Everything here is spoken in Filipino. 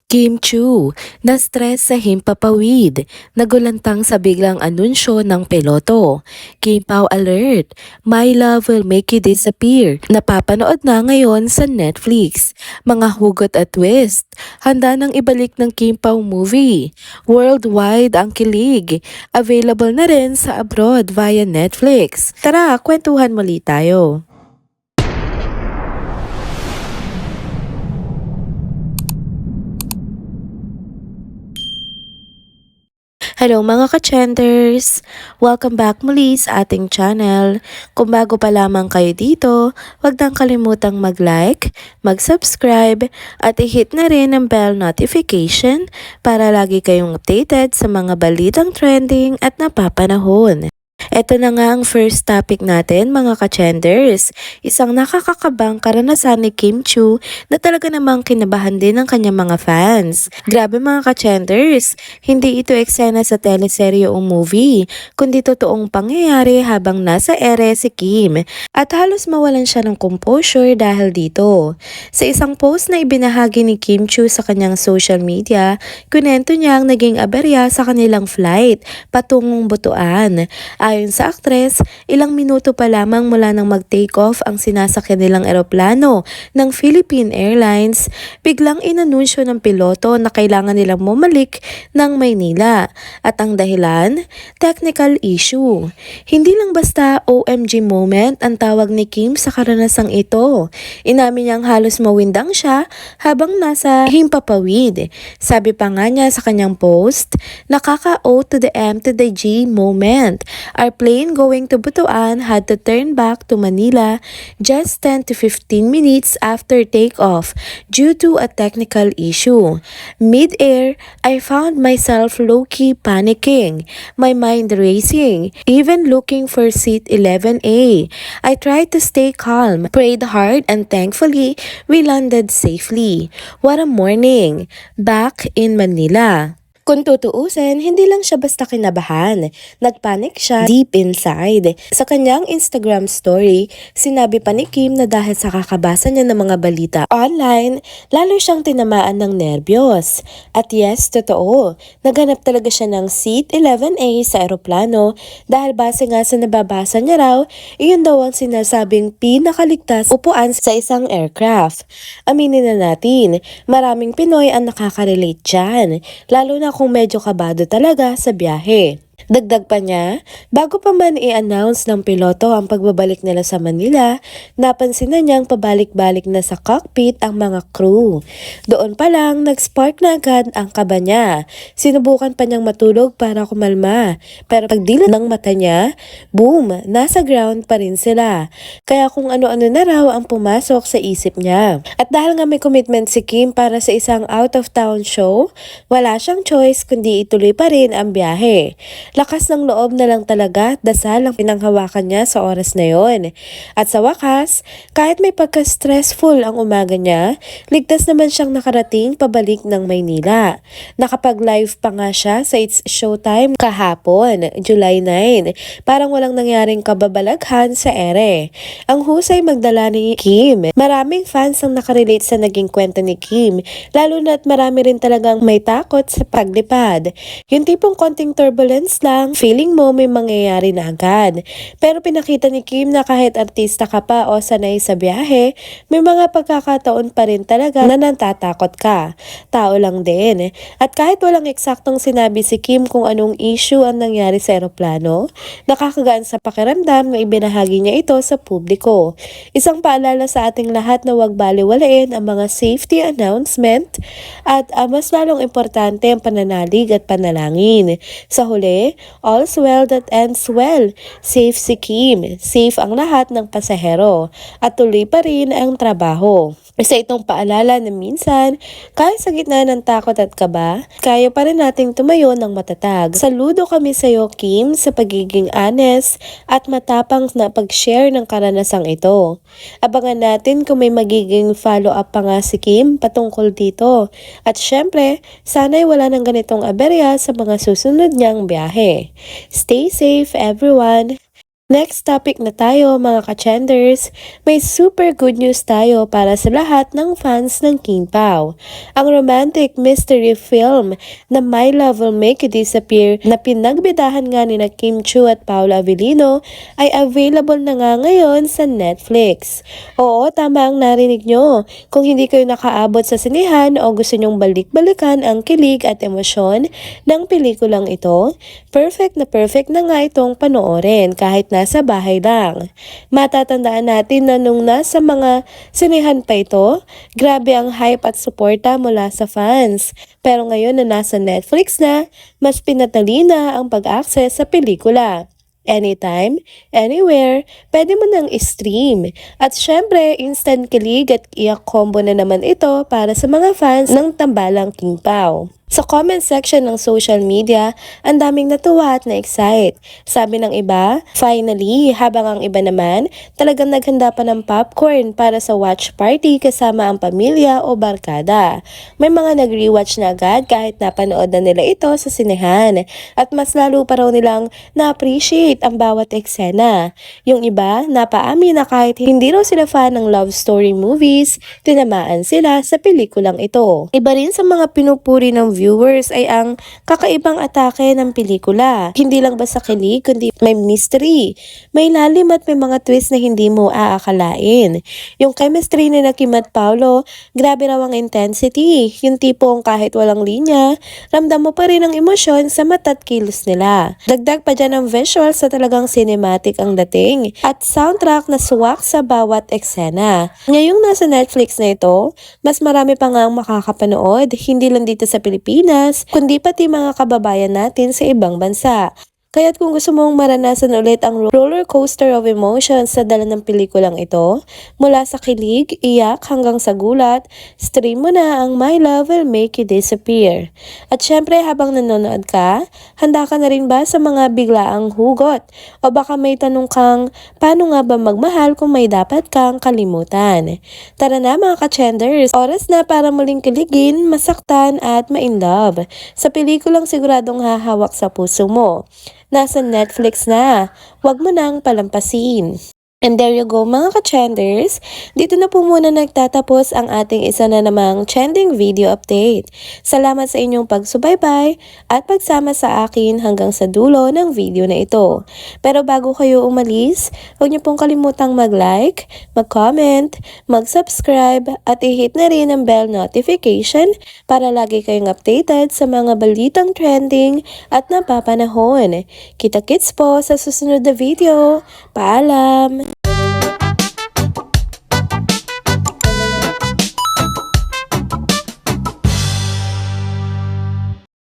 Kim Chu, na-stress sa himpapawid, nagulantang sa biglang anunsyo ng piloto. Kim Pao alert, My Love Will Make You Disappear. Napapanood na ngayon sa Netflix. Mga hugot at twist, handa nang ibalik ng Kim Pao movie. Worldwide ang kilig, available na rin sa abroad via Netflix. Tara, kwentuhan muli tayo. Hello mga ka-Chenders! Welcome back muli sa ating channel. Kung bago pa lamang kayo dito, huwag nang kalimutang mag-like, mag-subscribe, at i-hit na rin ang bell notification para lagi kayong updated sa mga balitang trending at napapanahon. Ito na nga ang first topic natin mga ka-Chenders. Isang nakakakabang karanasan ni Kim Chu na talaga namang kinabahan din ng kanyang mga fans. Grabe mga ka-Chenders, hindi ito eksena sa teleserye o movie, kundi totoong pangyayari habang nasa ere si Kim. At halos mawalan siya ng composure dahil dito. Sa isang post na ibinahagi ni Kim Chu sa kanyang social media, kunento niya ang naging aberya sa kanilang flight patungong Butuan. Ayon sa aktres, ilang minuto pa lamang mula nang mag-take off ang sinasakyan nilang eroplano ng Philippine Airlines, biglang inanunsyo ng piloto na kailangan nilang bumalik ng Maynila. At ang dahilan? Technical issue. Hindi lang basta OMG moment ang tawag ni Kim sa karanasang ito. Inamin niyang halos mawindang siya habang nasa himpapawid. Sabi pa nga niya sa kanyang post, nakaka-O to the M to the G moment. Our plane going to Butuan had to turn back to Manila just 10 to 15 minutes after takeoff due to a technical issue. Mid-air, I found myself low-key panicking, my mind racing, even looking for seat 11A. I tried to stay calm, prayed hard, and thankfully, we landed safely. What a morning! Back in Manila. Kung tutuusin, hindi lang siya basta kinabahan. Nagpanic siya deep inside. Sa kanyang Instagram story, sinabi pa ni Kim na dahil sa kakabasa niya ng mga balita online, lalo siyang tinamaan ng nerbiyos. At yes, totoo, naghanap talaga siya ng seat 11A sa eroplano dahil base nga sa nababasa niya raw, iyon daw ang sinasabing pinakaligtas upuan sa isang aircraft. Aminin na natin, maraming Pinoy ang nakaka-relate dyan, lalo na kung medyo kabado talaga sa biyahe. Dagdag pa niya, bago pa man i-announce ng piloto ang pagbabalik nila sa Manila, napansin na niyang pabalik-balik na sa cockpit ang mga crew. Doon pa lang, nag-spark na agad ang kaba niya. Sinubukan pa niyang matulog para kumalma. Pero pagdilat ng mata niya, boom, nasa ground pa rin sila. Kaya kung ano-ano na raw ang pumasok sa isip niya. At dahil nga may commitment si Kim para sa isang out-of-town show, wala siyang choice kundi ituloy pa rin ang biyahe. Lakas ng loob na lang talaga at dasal ang pinanghawakan niya sa oras na yon. At sa wakas, kahit may pagka-stressful ang umaga niya, ligtas naman siyang nakarating pabalik ng Maynila. Nakapag-live pa nga siya sa It's Showtime kahapon, July 9. Parang walang nangyaring kababalaghan sa ere. Ang husay magdala ni Kim. Maraming fans ang nakarelate sa naging kwento ni Kim, lalo na't marami rin talagang may takot sa paglipad. Yung tipong konting turbulence lang, feeling mo may mangyayari na agad. Pero pinakita ni Kim na kahit artista ka pa o sanay sa biyahe, may mga pagkakataon pa rin talaga na natatakot ka. Tao lang din. At kahit walang eksaktong sinabi si Kim kung anong issue ang nangyari sa eroplano, nakakagaan sa pakiramdam na ibinahagi niya ito sa publiko. Isang paalala sa ating lahat na huwag baliwalain ang mga safety announcement at mas lalong importante ang pananalig at panalangin. Sa huli, all's well that ends well. Safe si Kim, safe ang lahat ng pasahero, at tuloy pa rin ang trabaho. Isa itong paalala na minsan, kahit sa gitna ng takot at kaba, kaya pa rin nating tumayo ng matatag. Saludo kami sa iyo, Kim, sa pagiging honest at matapang na pag-share ng karanasang ito. Abangan natin kung may magiging follow-up pa nga si Kim patungkol dito. At syempre, sana'y wala ng ganitong aberya sa mga susunod niyang biyahe. Stay safe, everyone! Next topic na tayo mga ka-chenders, may super good news tayo para sa lahat ng fans ng King Pao. Ang romantic mystery film na My Love Will Make You Disappear na pinagbidahan nga ni na Kim Chiu at Paula Avellino ay available na nga ngayon sa Netflix. Oo, tama ang narinig nyo. Kung hindi kayo nakaabot sa sinihan o gusto nyong balik-balikan ang kilig at emosyon ng pelikulang ito, perfect na nga itong panoorin kahit nasa bahay lang. Matatandaan natin na nung nasa mga sinehan pa ito, grabe ang hype at suporta mula sa fans. Pero ngayon na nasa Netflix na, mas pinatali na ang pag-access sa pelikula. Anytime, anywhere, pwede mo nang stream. At syempre, instant kilig at iyak combo na naman ito para sa mga fans ng tambalang King Pao. Sa comment section ng social media, ang daming natuwa at na-excite. Sabi ng iba, finally, habang ang iba naman, talagang naghanda pa ng popcorn para sa watch party kasama ang pamilya o barkada. May mga nag-rewatch na agad kahit napanood na nila ito sa sinehan. At mas lalo pa raw nilang na-appreciate ang bawat eksena. Yung iba, napaamin na kahit hindi raw sila fan ng love story movies, tinamaan sila sa pelikulang ito. Iba rin sa mga pinupuri ng viewers ay ang kakaibang atake ng pelikula. Hindi lang basta kilig, kundi may mystery, may lalim at may mga twist na hindi mo aakalain. Yung chemistry ni Kim at Paolo, grabe raw ang intensity. Yung tipong kahit walang linya, ramdam mo pa rin ang emosyon sa mata at kilos nila. Dagdag pa dyan ang visuals sa talagang cinematic ang dating at soundtrack na suwak sa bawat eksena. Ngayong nasa Netflix na ito, mas marami pa nga ang makakapanood, hindi lang dito sa Pilipinas, kundi pati mga kababayan natin sa ibang bansa. Kaya't kung gusto mong maranasan ulit ang roller coaster of emotions sa dala ng pelikulang ito, mula sa kilig, iyak hanggang sa gulat, stream mo na ang My Love Will Make You Disappear. At syempre habang nanonood ka, handa ka na rin ba sa mga biglaang hugot? O baka may tanong kang, paano nga ba magmahal kung may dapat kang kalimutan? Tara na mga ka-chenders, oras na para muling kiligin, masaktan at ma-inlove sa pelikulang siguradong hahawak sa puso mo. Nasa Netflix na. Huwag mo nang palampasin. And there you go mga ka-chenders, dito na po muna nagtatapos ang ating isa na namang trending video update. Salamat sa inyong pagsubaybay at pagsama sa akin hanggang sa dulo ng video na ito. Pero bago kayo umalis, huwag niyo pong kalimutang mag-like, mag-comment, mag-subscribe at i-hit na rin ang bell notification para lagi kayong updated sa mga balitang trending at napapanahon. Kita-kits po sa susunod na video. Paalam!